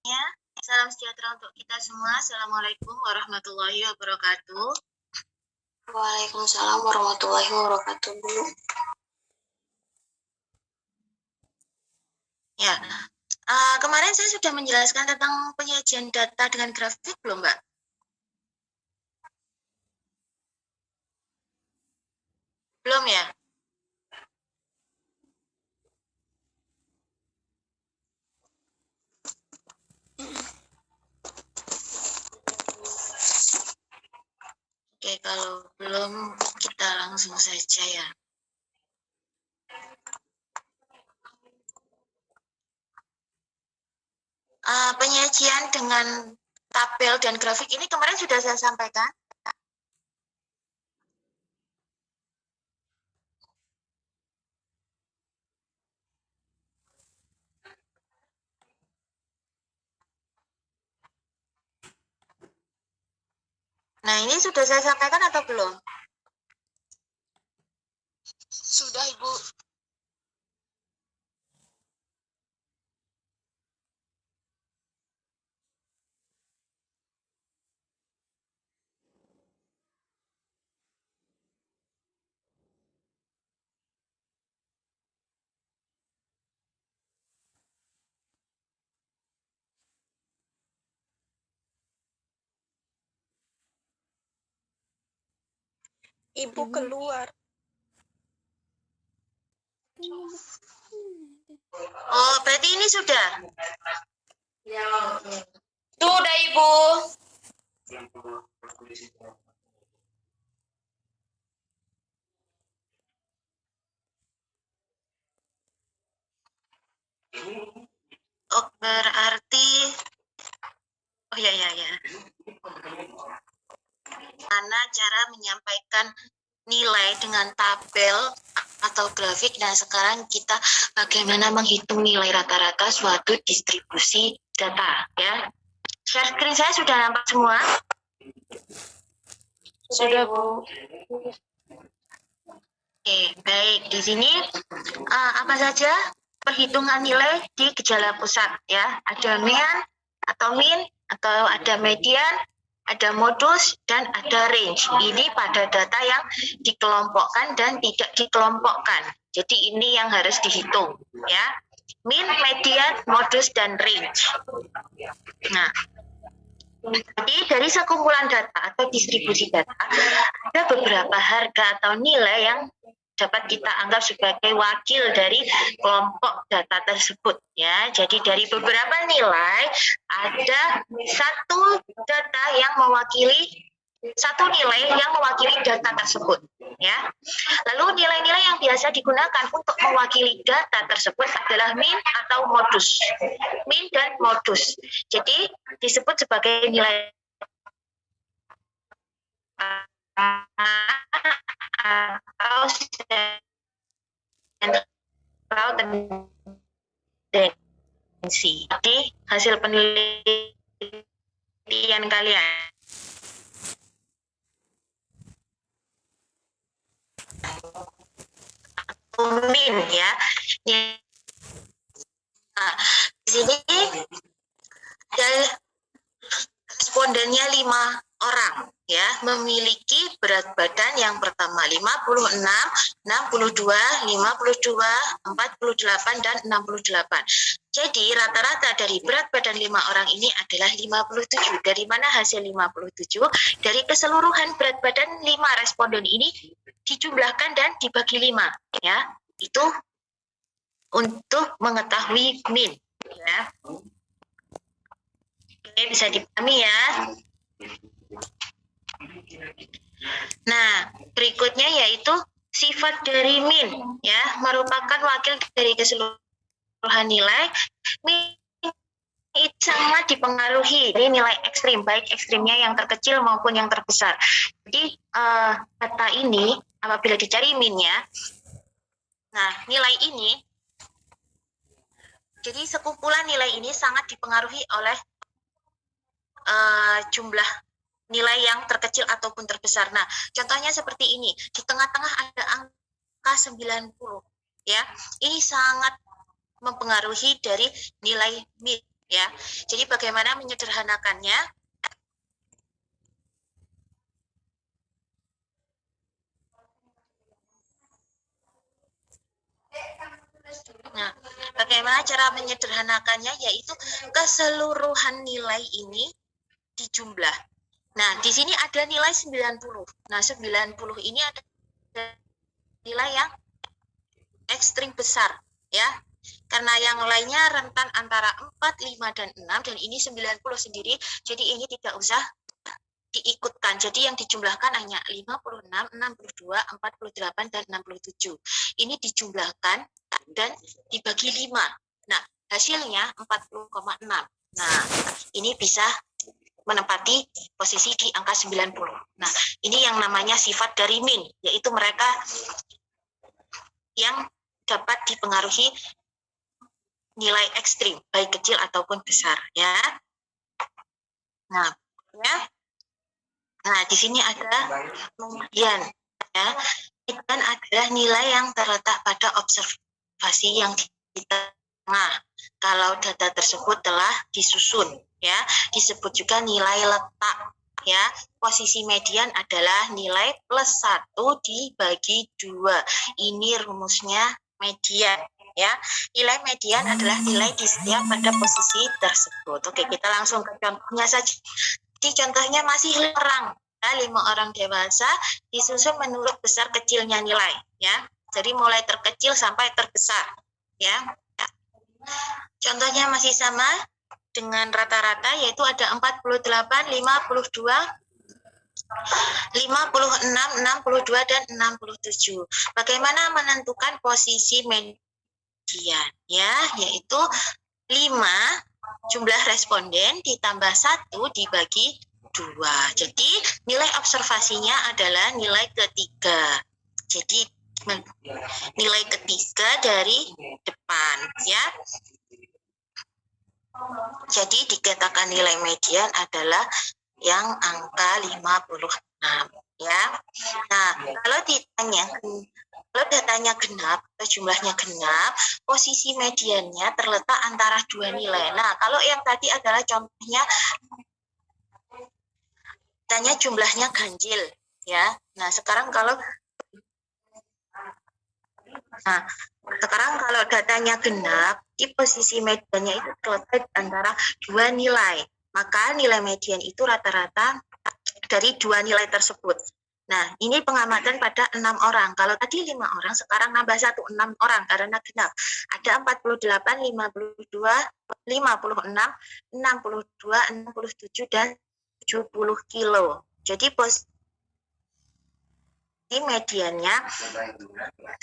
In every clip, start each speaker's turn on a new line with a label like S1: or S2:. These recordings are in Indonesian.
S1: Ya, salam sejahtera untuk kita semua. Assalamualaikum warahmatullahi wabarakatuh.
S2: Waalaikumsalam warahmatullahi wabarakatuh, Bu.
S1: Ya, kemarin saya sudah menjelaskan tentang penyajian data dengan grafik belum, Mbak? Belum ya? Oke, kalau belum kita langsung saja ya. Penyajian dengan tabel dan grafik ini kemarin sudah saya sampaikan. Nah, ini sudah saya sampaikan atau belum?
S2: Sudah, Ibu. Ibu keluar.
S1: Oh, berarti ini sudah?
S2: Sudah, Ibu.
S1: Oh, berarti ya. Mana cara menyampaikan nilai dengan tabel atau grafik. Nah, sekarang kita bagaimana menghitung nilai rata-rata suatu distribusi data ya. Share screen saya sudah nampak semua?
S2: Sudah, Bu.
S1: Oke, baik. Di sini apa saja perhitungan nilai di gejala pusat ya. Ada mean atau min atau ada median, ada modus dan ada range. Ini pada data yang dikelompokkan dan tidak dikelompokkan. Jadi ini yang harus dihitung ya. Min, median, modus dan range. Nah, jadi dari sekumpulan data atau distribusi data ada beberapa harga atau nilai yang dapat kita anggap sebagai wakil dari kelompok data tersebut ya. Jadi dari beberapa nilai ada satu data yang mewakili satu nilai yang mewakili data tersebut ya. Lalu nilai-nilai yang biasa digunakan untuk mewakili data tersebut adalah min atau modus. Min dan modus. Jadi disebut sebagai nilai atau tendensi. Jadi hasil penelitian kalian. Min ya. Nah, di sini dari respondennya 5 orang ya, memiliki berat badan yang pertama 56, 62, 52, 48 dan 68. Jadi rata-rata dari berat badan 5 orang ini adalah 57. Dari mana hasil 57? Dari keseluruhan berat badan 5 responden ini dijumlahkan dan dibagi 5 ya. Itu untuk mengetahui min ya. Oke, bisa dipahami ya. Nah, berikutnya yaitu sifat dari min ya, merupakan wakil dari keseluruhan nilai. Min sangat dipengaruhi dari nilai ekstrim, baik ekstrimnya yang terkecil maupun yang terbesar. Jadi data ini apabila dicari minnya, nah nilai ini, jadi sekumpulan nilai ini sangat dipengaruhi oleh jumlah nilai yang terkecil ataupun terbesar. Nah, contohnya seperti ini. Di tengah-tengah ada angka 90 ya. Ini sangat mempengaruhi dari nilai min ya. Jadi bagaimana menyederhanakannya? Nah, bagaimana cara menyederhanakannya? Yaitu keseluruhan nilai ini dijumlah. Nah, di sini ada nilai 90. Nah, 90 ini ada nilai yang ekstrim besar, ya. Karena yang lainnya rentan antara 4, 5, dan 6, dan ini 90 sendiri, jadi ini tidak usah diikutkan. Jadi yang dijumlahkan hanya 56, 62, 48, dan 67. Ini dijumlahkan dan dibagi 5. Nah, hasilnya 40,6. Nah, ini bisa menempati posisi di angka 90. Nah, ini yang namanya sifat dari min, yaitu mereka yang dapat dipengaruhi nilai ekstrim, baik kecil ataupun besar, ya. Nah, ya. Nah, di sini ada median, ya. Median adalah nilai yang terletak pada observasi yang di tengah. Kalau data tersebut telah disusun, ya, disebut juga nilai letak, ya. Posisi median adalah nilai plus 1 dibagi 2. Ini rumusnya median, ya. Nilai median adalah nilai di setiap pada posisi tersebut. Oke, kita langsung ke contohnya saja. Jadi contohnya masih 5 orang dewasa disusun menurut besar kecilnya nilai, ya. Jadi mulai terkecil sampai terbesar, ya. Contohnya masih sama dengan rata-rata, yaitu ada 48, 52, 56, 62, dan 67. Bagaimana menentukan posisi median, ya, yaitu 5 jumlah responden ditambah 1 dibagi 2. Jadi nilai observasinya adalah nilai ketiga. Jadi nilai ketiga dari depan, ya. Jadi dikatakan nilai median adalah yang angka 56, ya. Nah, kalau datanya genap atau jumlahnya genap, posisi mediannya terletak antara dua nilai. Nah, kalau yang tadi adalah contohnya datanya jumlahnya ganjil, ya. Nah, sekarang kalau datanya genap, di posisi mediannya itu terletak antara dua nilai. Maka nilai median itu rata-rata dari dua nilai tersebut. Nah, ini pengamatan pada 6 orang. Kalau tadi 5 orang, sekarang nambah 1, 6 orang karena genap. Ada 48, 52, 56, 62, 67, dan 70 kilo. Jadi posisi mediannya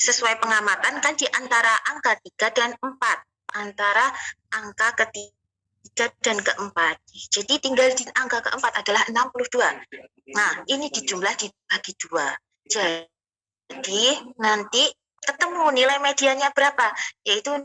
S1: sesuai pengamatan kan di antara angka 3 dan 4. Antara angka ketiga dan keempat. Jadi tinggal di angka keempat adalah 62. Nah, ini dijumlah dibagi 2. Jadi nanti ketemu nilai mediannya berapa? Yaitu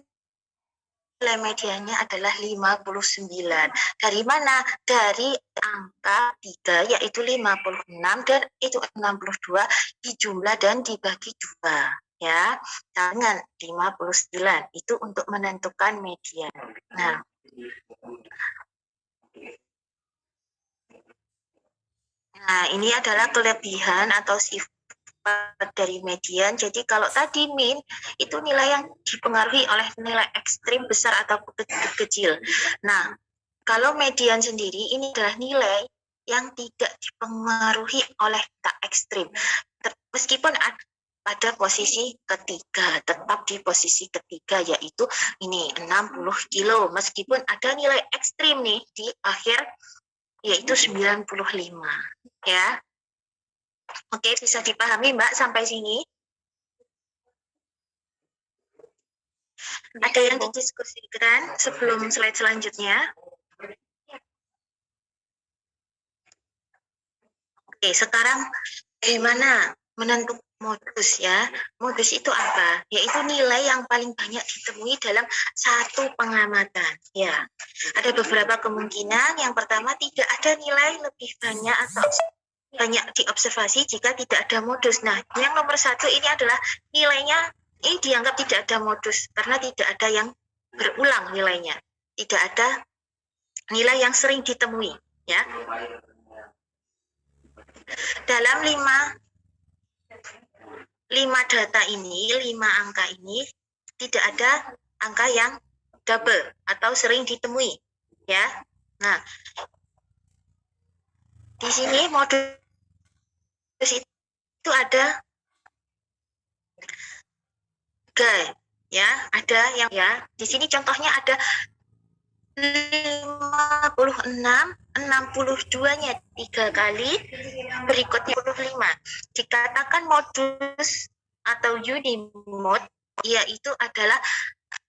S1: nilai mediannya adalah 59. Dari mana? Dari angka 3, yaitu 56, dan itu 62 dijumlah dan dibagi 2. Ya, dengan 59 itu untuk menentukan median. Nah, ini adalah kelebihan atau sifat dari median. Jadi kalau tadi min itu nilai yang dipengaruhi oleh nilai ekstrim besar atau kecil. Nah, kalau median sendiri ini adalah nilai yang tidak dipengaruhi oleh tak ekstrim. Meskipun pada posisi ketiga, tetap di posisi ketiga, yaitu ini 60 kilo. Meskipun ada nilai ekstrim nih di akhir, yaitu 95, ya. Oke, bisa dipahami Mbak sampai sini? Ada yang didiskusikan sebelum slide selanjutnya? Oke, sekarang bagaimana menentukan modus, ya? Modus itu apa? Yaitu nilai yang paling banyak ditemui dalam satu pengamatan, ya. Ada beberapa kemungkinan. Yang pertama, tidak ada nilai lebih banyak atau banyak diobservasi jika tidak ada modus. Nah, yang nomor 1 ini adalah nilainya ini dianggap tidak ada modus karena tidak ada yang berulang nilainya. Tidak ada nilai yang sering ditemui, ya. Dalam 5 data ini, 5 angka ini tidak ada angka yang double atau sering ditemui, ya. Nah, di sini modus itu ada 3, ya. Ada yang ya. Di sini contohnya ada 56, 62-nya 3 kali, berikutnya 25. Dikatakan modus atau unimode, yaitu adalah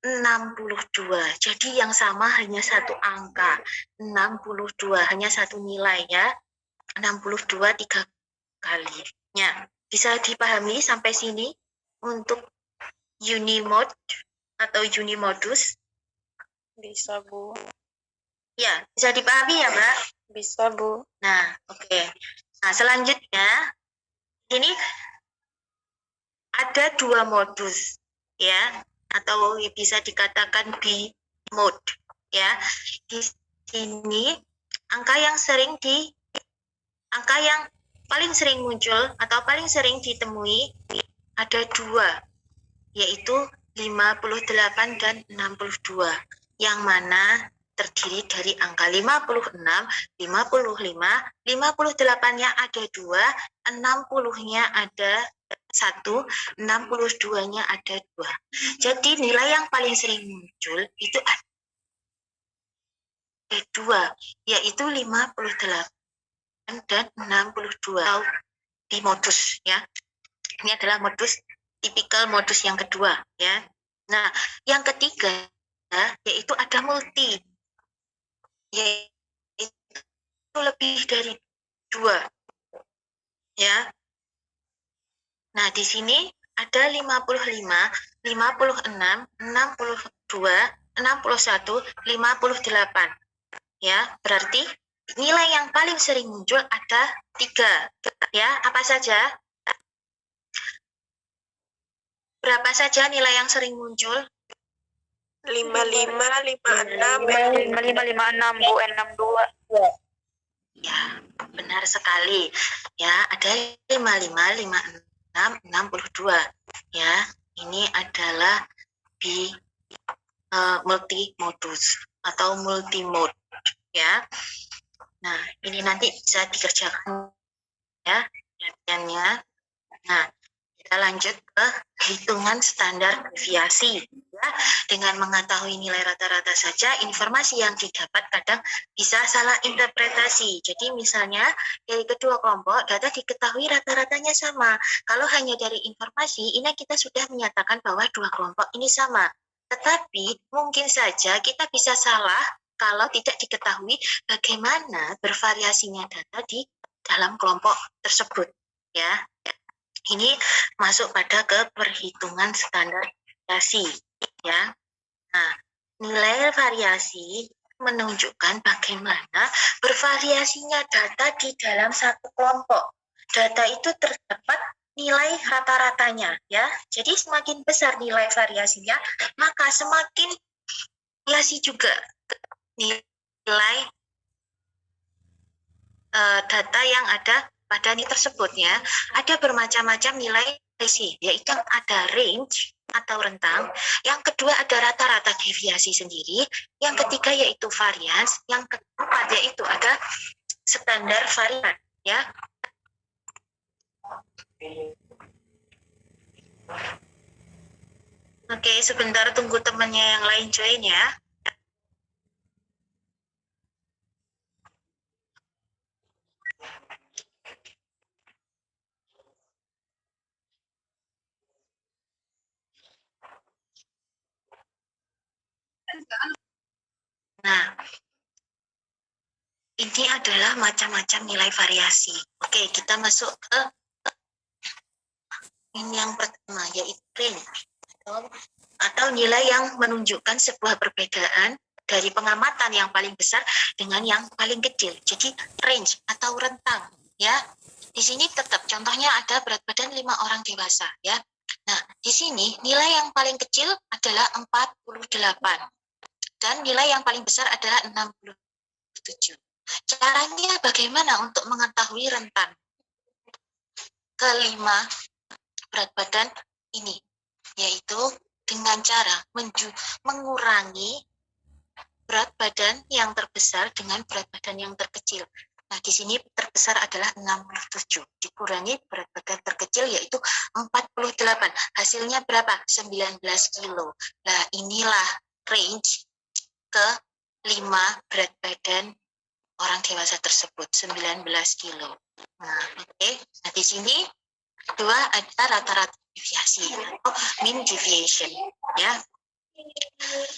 S1: 62. Jadi yang sama hanya satu angka, 62, hanya satu nilai, ya. 62 3 kali. Ya, bisa dipahami sampai sini untuk unimode atau unimodus?
S2: Bisa, Bu.
S1: Ya, bisa dipahami ya, Mbak?
S2: Bisa, Bu.
S1: Nah, oke. Nah, selanjutnya ini ada 2 modus, ya, atau bisa dikatakan bimode, ya. Di sini angka yang paling sering muncul atau paling sering ditemui ada 2, yaitu 58 dan 62, yang mana terdiri dari angka 56, 55, 58-nya ada 2, 60-nya ada 1, 62-nya ada 2. Jadi nilai yang paling sering muncul itu ada 2, yaitu 58 dan 62 atau bimodus, ya. Ini adalah modus tipikal modus yang kedua, ya. Nah, yang ketiga yaitu ada multi, yaitu lebih dari 2, ya. Nah, di sini ada 55, 56, 62, 61, 58. Ya, berarti nilai yang paling sering muncul ada 3. Ya, apa saja? Berapa saja nilai yang sering muncul?
S2: 55, 56,
S3: 5556 Bu, 62.
S1: Ya, benar sekali. Ya, ada 55, 56, 62. Ya, ini adalah multimodus atau multimode, ya. Nah, ini nanti bisa dikerjakan, ya, latihannya. Nah, kita lanjut ke hitungan standar deviasi, ya. Dengan mengetahui nilai rata-rata saja, informasi yang didapat kadang bisa salah interpretasi. Jadi misalnya dari kedua kelompok data diketahui rata-ratanya sama. Kalau hanya dari informasi, ini kita sudah menyatakan bahwa dua kelompok ini sama. Tetapi mungkin saja kita bisa salah kalau tidak diketahui bagaimana bervariasinya data di dalam kelompok tersebut, ya. Ini masuk pada ke perhitungan standar variasi, ya. Nah, nilai variasi menunjukkan bagaimana bervariasinya data di dalam satu kelompok. Data itu terdapat nilai rata-ratanya, ya. Jadi semakin besar nilai variasinya, maka semakin variasi juga nilai data yang ada pada nilai tersebut, ya. Ada bermacam-macam nilai variasi, yaitu ada range atau rentang, yang kedua ada rata-rata deviasi sendiri, yang ketiga yaitu varians, yang keempat yaitu ada standar varian, ya. Oke, sebentar tunggu temannya yang lain join, ya. Nah, ini adalah macam-macam nilai variasi. Oke, kita masuk ke ini yang pertama, yaitu range atau nilai yang menunjukkan sebuah perbedaan dari pengamatan yang paling besar dengan yang paling kecil. Jadi range atau rentang, ya. Di sini tetap contohnya ada berat badan 5 orang dewasa, ya. Nah, di sini nilai yang paling kecil adalah 48 dan nilai yang paling besar adalah 60. Caranya bagaimana untuk mengetahui rentan kelima berat badan ini? Yaitu dengan cara mengurangi berat badan yang terbesar dengan berat badan yang terkecil. Nah, di sini terbesar adalah 67. Dikurangi berat badan terkecil yaitu 48. Hasilnya berapa? 19 kilo. Nah, inilah range ke 5 berat badan orang dewasa tersebut, 19 kilo. Nah, oke. Nah, di sini kedua ada rata-rata deviasi atau mean deviation, ya.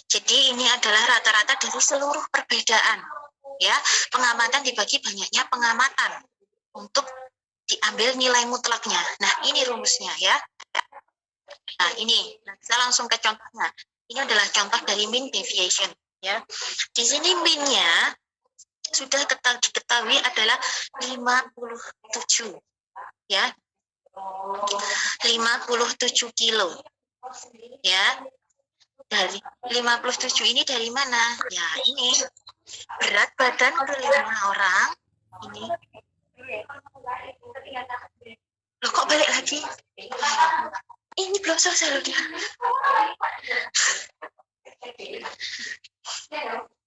S1: Jadi ini adalah rata-rata dari seluruh perbedaan, ya. Pengamatan dibagi banyaknya pengamatan untuk diambil nilai mutlaknya. Nah, ini rumusnya, ya. Nah, ini kita langsung ke contohnya. Ini adalah contoh dari mean deviation, ya. Di sini mean-nya sudah diketahui adalah 57, ya. 57 kilo, ya. Dari 57 ini dari mana? Ya, ini berat badan kelima orang ini. Loh, kok balik lagi? Ini belum selesai loh dia.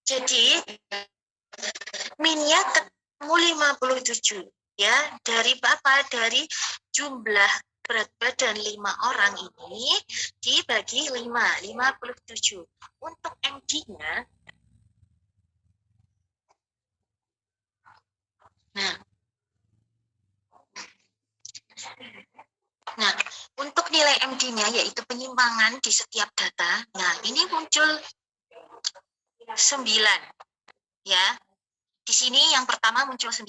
S1: Jadi minnya ketemu 57, ya. Dari apa? Dari jumlah berat badan 5 orang ini dibagi 57. Untuk MD-nya, nah, untuk nilai MD-nya yaitu penyimpangan di setiap data. Nah, ini muncul 9, ya. Di sini yang pertama muncul 9,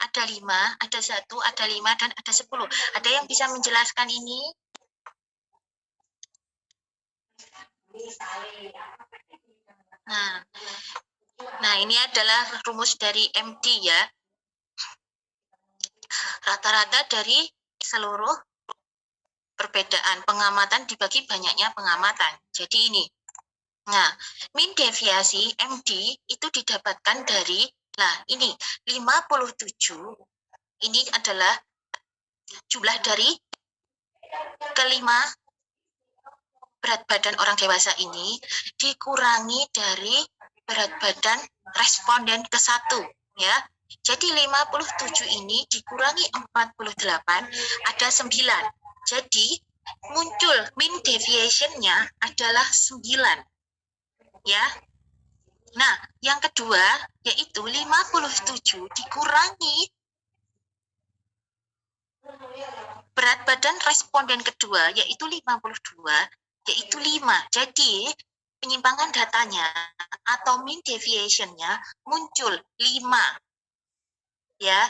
S1: ada 5, ada 1, ada 5, dan ada 10. Ada yang bisa menjelaskan ini? Nah, ini adalah rumus dari MD, ya. Rata-rata dari seluruh perbedaan pengamatan dibagi banyaknya pengamatan. Jadi ini. Nah, mean deviasi MD itu didapatkan dari, nah ini 57, ini adalah jumlah dari kelima berat badan orang dewasa ini dikurangi dari berat badan responden ke-1, ya. Jadi 57 ini dikurangi 48, ada 9. Jadi muncul mean deviation-nya adalah 9. Ya. Nah, yang kedua yaitu 57 dikurangi berat badan responden kedua yaitu 52, yaitu 5. Jadi penyimpangan datanya atau mean deviation-nya muncul 5. Ya.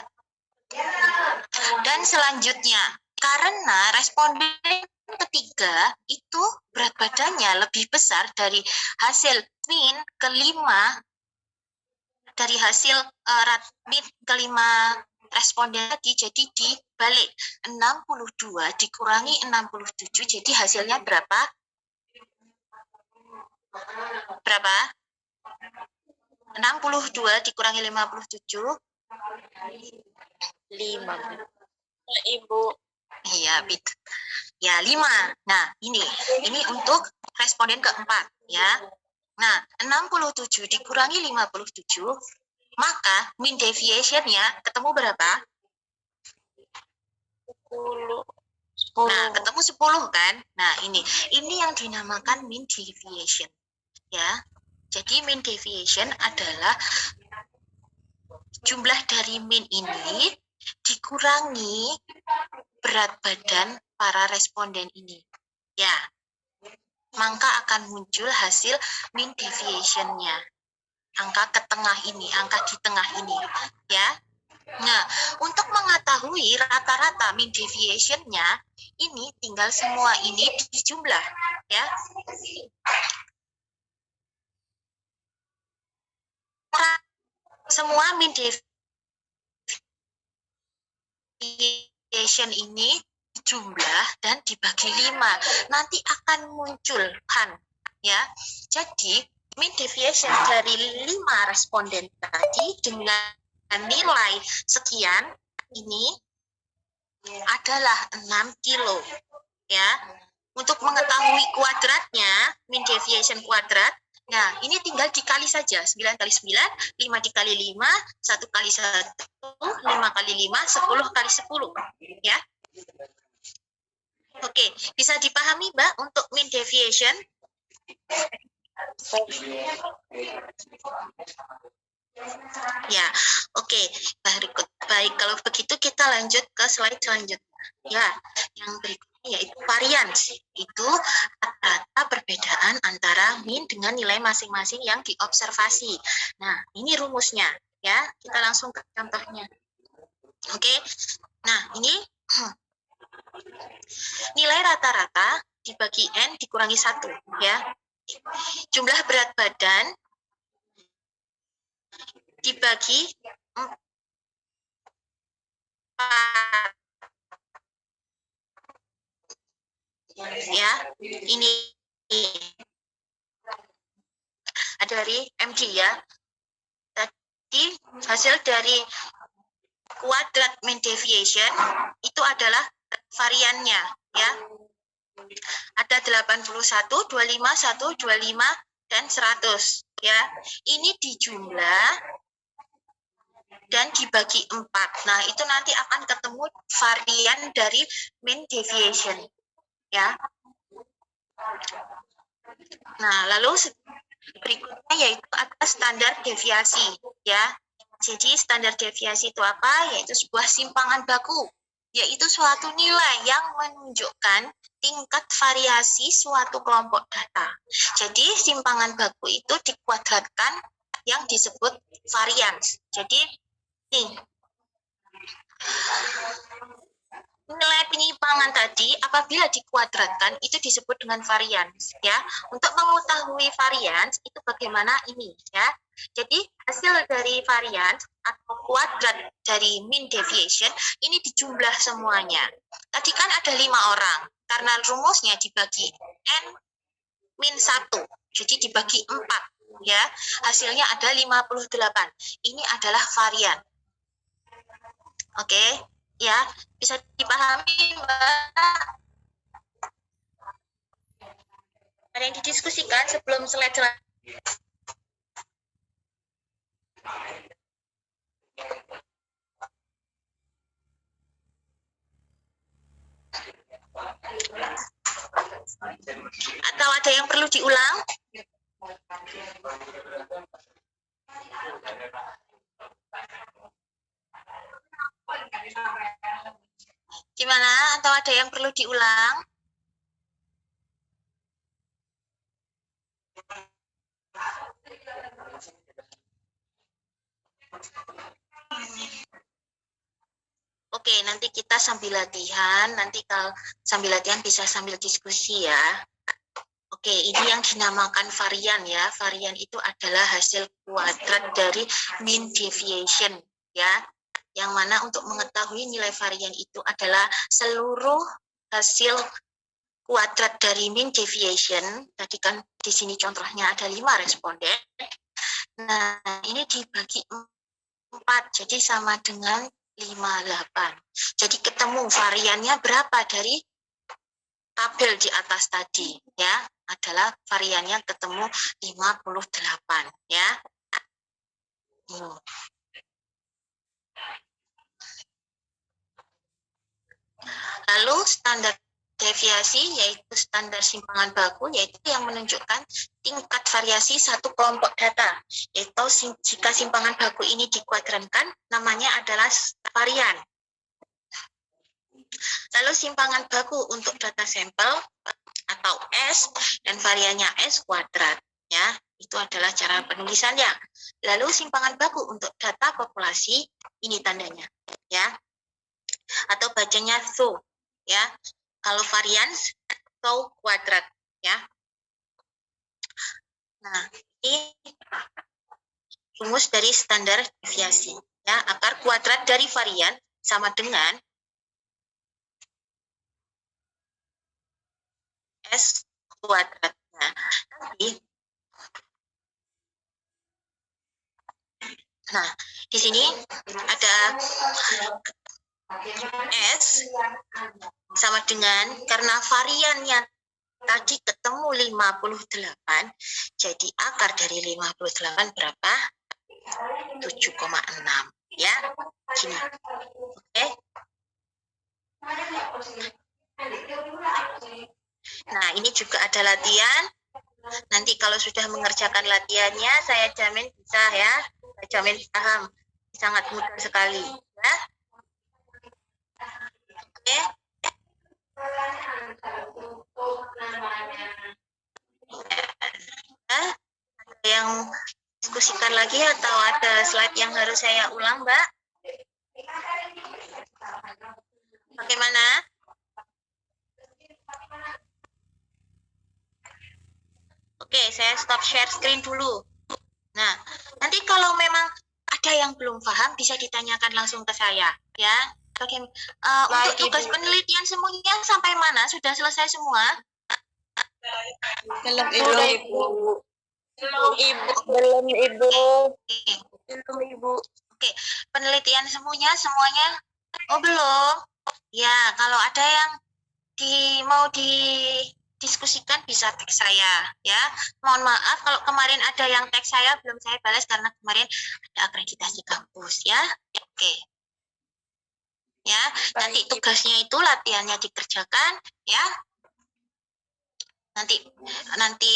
S1: Dan selanjutnya, karena responden ketiga itu berat badannya lebih besar dari hasil mean kelima, dari hasil mean kelima responden tadi, jadi dibalik 62 dikurangi 67, jadi hasilnya berapa? Berapa? 62 dikurangi 57.
S2: 5. Ibu.
S1: Iya, betul. Ya, 5. Nah, ini untuk responden keempat, ya. Nah, 67 dikurangi 57, maka mean deviation-nya ketemu berapa?
S2: 10.
S1: Nah, ketemu 10 kan? Nah, ini yang dinamakan mean deviation, ya. Jadi mean deviation adalah jumlah dari mean ini dikurangi berat badan para responden ini, ya. Maka akan muncul hasil mean deviation-nya. Angka ke tengah ini, angka di tengah ini, ya. Nah, untuk mengetahui rata-rata mean deviation-nya, ini tinggal semua ini dijumlah, ya. Semua mean deviation ini jumlah dan dibagi 5, nanti akan muncul kan, ya. Jadi mean deviation dari 5 responden tadi dengan nilai sekian ini adalah 6 kilo ya. Untuk mengetahui kuadratnya, mean deviation kuadrat, nah ini tinggal dikali saja. 9 kali 9, 5 dikali 5, 1 kali 1, 5 kali 5, 10 kali 10 ya. Oke, bisa dipahami Mbak untuk mean deviation? Ya, oke. Baik, kalau begitu kita lanjut ke slide selanjutnya. Ya, yang berikutnya yaitu varians. Itu rata perbedaan antara mean dengan nilai masing-masing yang diobservasi. Nah, ini rumusnya. Ya, kita langsung ke contohnya. Oke. Nah, ini nilai rata-rata dibagi N dikurangi 1. Ya. Jumlah berat badan dibagi 4. Ya, ini dari MG ya. Tadi hasil dari kuadrat mean deviation itu adalah variannya ya. Ada 81, 25, 1, 25 dan 100 ya. Ini dijumlah dan dibagi 4. Nah, itu nanti akan ketemu varian dari mean deviation ya. Nah, lalu berikutnya yaitu ada standar deviasi ya. Jadi standar deviasi itu apa? Yaitu sebuah simpangan baku, yaitu suatu nilai yang menunjukkan tingkat variasi suatu kelompok data. Jadi simpangan baku itu dikuadratkan yang disebut varians. Jadi nih, nilai penyimpangan tadi apabila dikuadratkan itu disebut dengan varians ya. Untuk mengetahui varians itu bagaimana ini ya. Jadi hasil dari varians atau kuadrat dari mean deviation ini dijumlah semuanya. Tadi kan ada 5 orang. Karena rumusnya dibagi N min 1. Jadi dibagi 4 ya. Hasilnya ada 58. Ini adalah varian. Oke, ya, bisa dipahami, Mbak? Ada yang didiskusikan sebelum slide selanjutnya? Atau ada yang perlu diulang? Gimana? Atau ada yang perlu diulang? Oke, nanti kita sambil latihan. Nanti kalau sambil latihan bisa sambil diskusi ya. Oke, ini yang dinamakan varian ya. Varian itu adalah hasil kuadrat dari mean deviation ya. Yang mana untuk mengetahui nilai varian itu adalah seluruh hasil kuadrat dari mean deviation. Tadi kan di sini contohnya ada 5 responden. Nah, ini dibagi 4, jadi sama dengan 58. Jadi ketemu variannya berapa dari tabel di atas tadi ya, adalah variannya ketemu 58 ya. Lalu standar deviasi yaitu standar simpangan baku, yaitu yang menunjukkan tingkat variasi satu kelompok data. Yaitu jika simpangan baku ini dikuadrankan, namanya adalah varian. Lalu simpangan baku untuk data sampel atau S dan variannya S kuadrat ya, itu adalah cara penulisannya. Lalu simpangan baku untuk data populasi, ini tandanya ya, atau bacanya so ya. Kalau varians so kuadrat ya. Nah, ini rumus dari standar deviasi ya. Akar kuadrat dari varian sama dengan S kuadrat. Nah, nanti Nah, di sini ada S sama dengan, karena variannya tadi ketemu 58, jadi akar dari 58 berapa? 7,6. Ya, gini. Oke. Nah, ini juga ada latihan. Nanti kalau sudah mengerjakan latihannya, saya jamin bisa ya. Saya jamin paham. Sangat mudah sekali. Ya. Oke. Ya. Ada yang diskusikan lagi atau ada slide yang harus saya ulang, Mbak? Bagaimana? Oke, saya stop share screen dulu. Nah, nanti kalau memang ada yang belum paham, bisa ditanyakan langsung ke saya, ya. Untuk tugas penelitian semuanya sampai mana? Sudah selesai semua?
S2: Belum
S3: Sudah,
S2: Ibu.
S3: Ibu.
S2: Belum Ibu.
S3: Belum, Ibu.
S1: Oke.
S2: Belum Ibu.
S1: Oke, penelitian semuanya. Oh, belum. Ya, kalau ada yang mau didiskusikan bisa tag saya, ya. Mohon maaf kalau kemarin ada yang tag saya belum saya balas karena kemarin ada akreditasi kampus, ya. Oke. Ya, nanti tugasnya itu latihannya dikerjakan, ya. Nanti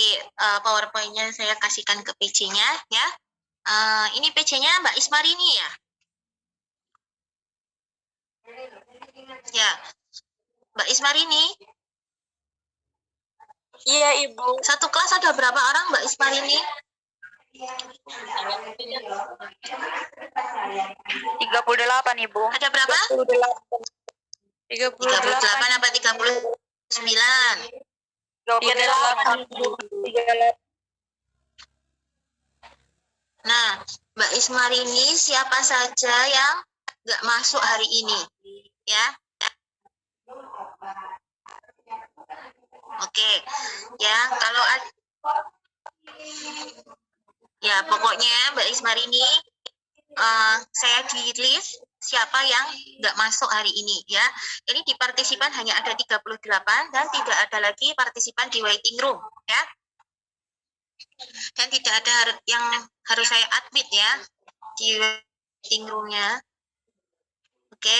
S1: PowerPoint-nya saya kasihkan ke PC-nya, ya. Ini PC-nya Mbak Ismarini, ya. Ya, Mbak Ismarini.
S2: Iya, Ibu.
S1: Satu kelas ada berapa orang, Mbak Ismarini?
S3: 38, Ibu.
S1: Ada berapa? 38 apa 39?
S3: 38.
S1: Nah, Mbak Ismarini siapa saja yang nggak masuk hari ini? Ya. Oke. Ya, kalau ya pokoknya Mbak Ismarini saya di list siapa yang nggak masuk hari ini, ya. Jadi di partisipan hanya ada 38 dan tidak ada lagi partisipan di waiting room, ya. Dan tidak ada yang harus saya admit, ya, di waiting room-nya. Oke.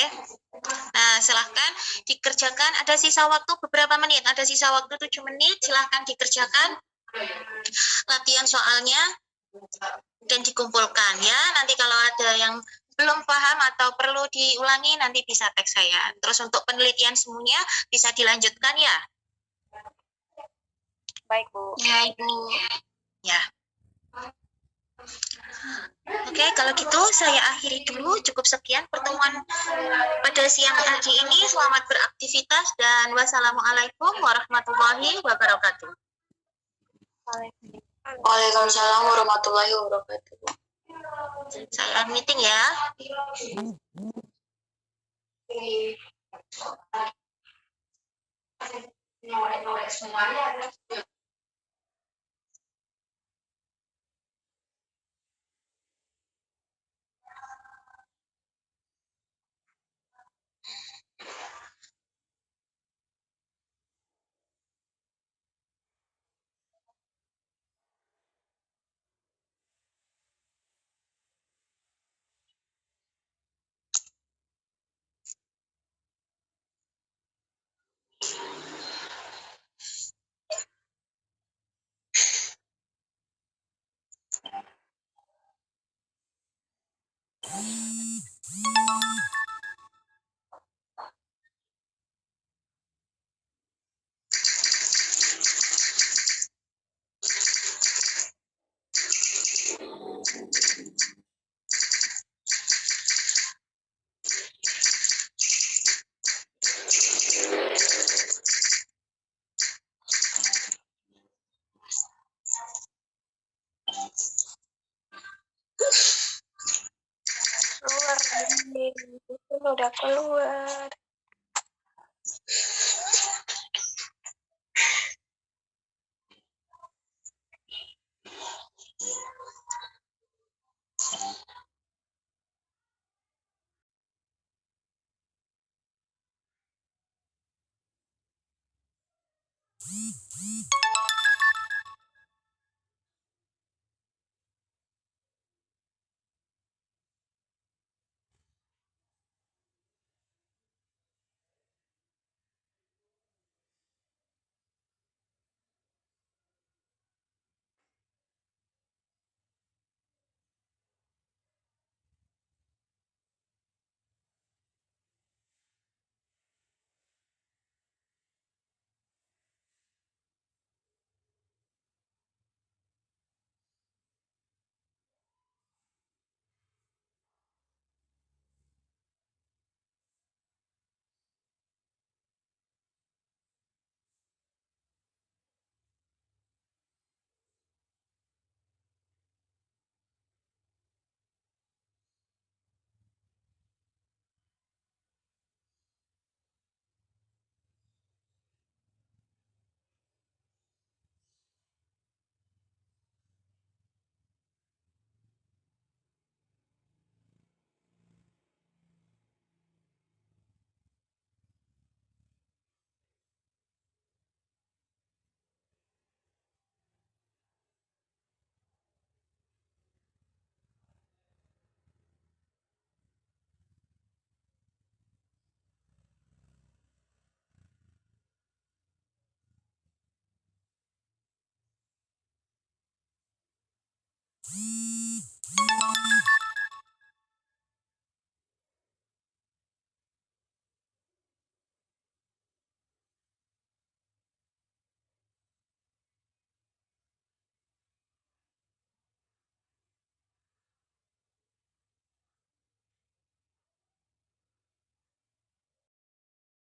S1: Nah, silahkan dikerjakan. Ada sisa waktu beberapa menit. Ada sisa waktu 7 menit. Silahkan dikerjakan latihan soalnya dan dikumpulkan, ya. Nanti kalau ada yang belum paham atau perlu diulangi, nanti bisa tag saya. Terus untuk penelitian semuanya bisa dilanjutkan, ya.
S3: Baik, Bu.
S1: Ya, Ibu. Ya. Oke, kalau gitu saya akhiri dulu. Cukup sekian pertemuan pada siang hari ini. Selamat beraktivitas dan wassalamualaikum warahmatullahi wabarakatuh.
S2: Waalaikumsalam warahmatullahi wabarakatuh.
S1: Saya meeting, ya.
S2: Keluar ini. Udah keluar.